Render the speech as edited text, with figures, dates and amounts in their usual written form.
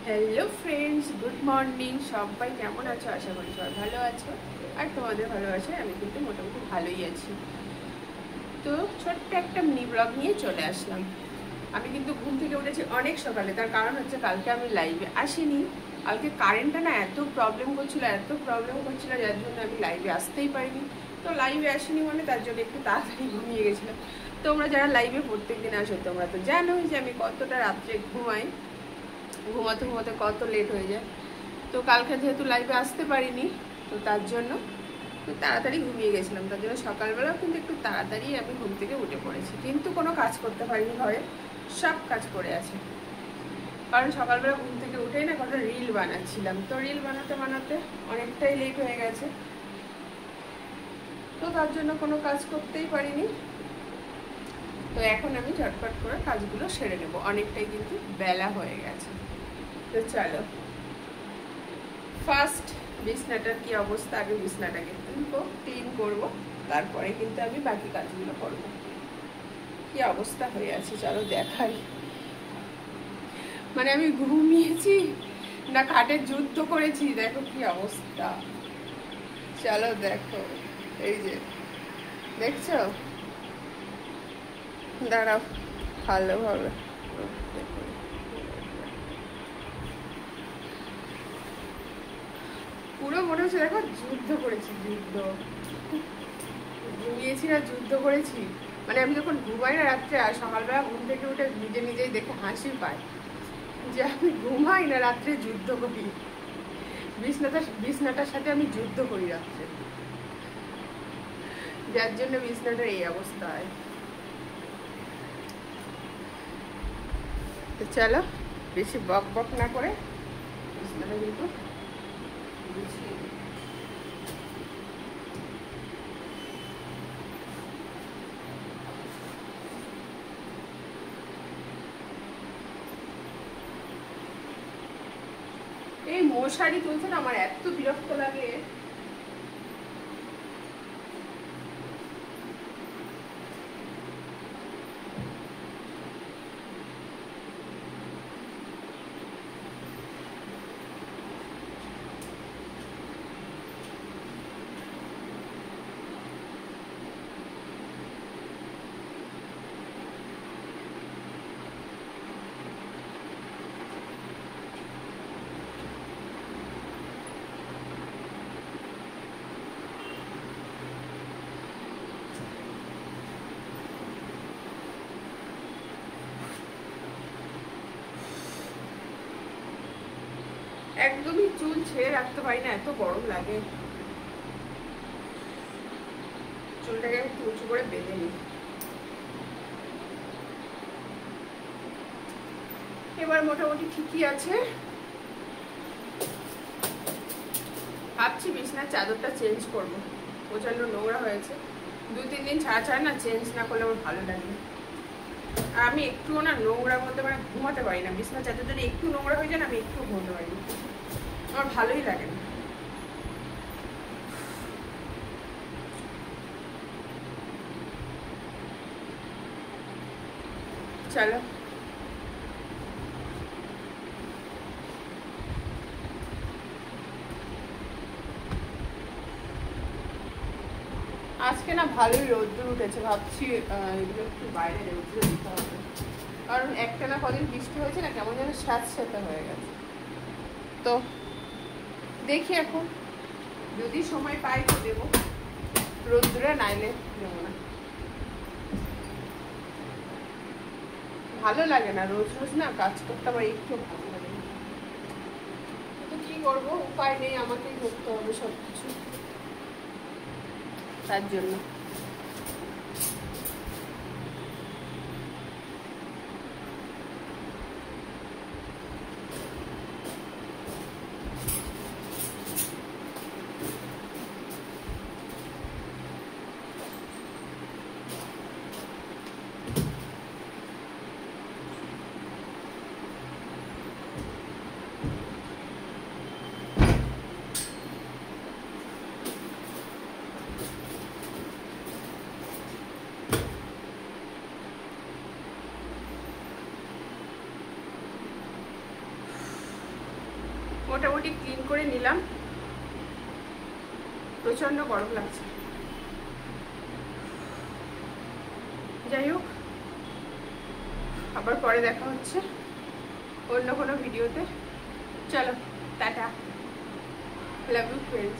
Hello friends, good morning. সবাই কেমন আছো? আশা করি সবাই ভালো আছো, আর তোমাদের ভালো আছে। আমি কিন্তু মোটামুটি ভালোই আছি। তো ছোট্ট একটা মিনি ব্লগ নিয়ে চলে আসলাম। আমি কিন্তু ঘুম থেকে উঠেছি অনেক সকালে, তার কারণ হচ্ছে কালকে আমি লাইভে আসিনি। কালকে কারেন্টটা না এত প্রবলেম করছিল, যার জন্য আমি লাইভে আসতেই পারিনি। তো লাইভে আসিনি মানে তার জন্য একটু তাড়াতাড়ি ঘুমিয়ে গেছিলাম। তোমরা যারা লাইভে প্রত্যেক দিন আসো তোমরা তো জানোই যে আমি কতটা রাত্রে ঘুমাই, ঘুমাতে ঘুমাতে কত লেট হয়ে যায়। তো কালকে যেহেতু লাইভে আসতে পারিনি, তো তার জন্য তাড়াতাড়ি ঘুমিয়ে গেছিলাম। তার জন্য সকালবেলাও কিন্তু একটু তাড়াতাড়ি আমি ঘুম থেকে উঠে পড়েছি, কিন্তু কোনো কাজ করতে পারিনি। ঘরে সব কাজ পড়ে আছে, কারণ সকালবেলা ঘুম থেকে উঠেই না কটা রিল বানাচ্ছিলাম। তো রিল বানাতে বানাতে অনেকটাই লেট হয়ে গেছে, তো তার জন্য কোনো কাজ করতেই পারিনি। তো এখন আমি ঝটপট করে কাজগুলো সেরে নেব, অনেকটাই কিন্তু বেলা হয়ে গেছে। তো চলো, ফার্স্ট বিছনাটার কি অবস্থা, আগে বিছনাটাকে তুলবো, ক্লিন করবো, তারপরে কিন্তু আমি বাকি কাজগুলো করবো। কি অবস্থা হয়ে আছে চলো দেখাই। মানে আমি ঘুমিয়েছি না খাটে যুদ্ধ করেছি, দেখো কি অবস্থা। চলো দেখো, এই যে দেখছো, দাঁড়াও ভালোভাবে পুরো মনে হচ্ছে দেখো যুদ্ধ করেছি, ঘুমিয়েছি না যুদ্ধ করেছি। মানে আমি যখন ঘুমাই না রাত্রে, আর সকালবেলা ঘুম থেকে উঠে নিজে নিজেই দেখে হাসি পায় যে আমি ঘুমাই না রাত্রে যুদ্ধ করি। বিছনাটার সাথে আমি যুদ্ধ করি রাত্রে, যার জন্য বিছনাটার এই অবস্থা হয়। তো চলো, বেশি বক বক না করে বিছনাটা কিন্তু গুছিয়ে নিই। এই মশারি তুলছে না, আমার এত বিরক্ত লাগে। একদমই চুল ছেড়ে রাখতে পারি না, এত গরম লাগে। চুলটাকে একটু উঁচু করে বেঁধে নিই। এবার মোটামুটি ঠিকই আছে। ভাবছি বিছনার চাদরটা চেঞ্জ করবো, প্রচন্ড নোংরা হয়েছে। 2-3 দিন ছাড়া ছাড়া না চেঞ্জ না করলে আমার ভালো লাগে না। আর আমি একটুও না নোংরার মধ্যে মানে ঘুমাতে পারি না। বিছনার চাদর যদি একটু নোংরা হয়ে যায় না, আমি একটু ঘুমাতে পারি না, আমার ভালোই লাগে না। চলো, আজকে না ভালোই রোদ্দুর উঠেছে। ভাবছি এগুলো একটু বাইরে রোদ্দুরে দিতে হবে, কারণ একটা না কদিন বৃষ্টি হয়েছে না, কেমন যেন স্যাঁতস্যাঁতে হয়ে গেছে। তো দেখি এখন যদি সময় পাই তো দেবো, রোদ্দুরে নাইলে দেবো না। ভালো লাগে না রোজ রোজ না কাজ করতে, আমার একটু ভালো লাগে না। কিন্তু কি করবো, উপায় নেই, আমাকেই করতে হবে সব কিছু, তার জন্য। মোটামুটি ক্লিন করে নিলাম। প্রচন্ড গরম লাগছে। যাই হোক, আবার পরে দেখা হচ্ছে অন্য কোনো ভিডিওতে। চলো টাটা, লাভ ইউ ফ্রেন্ডস।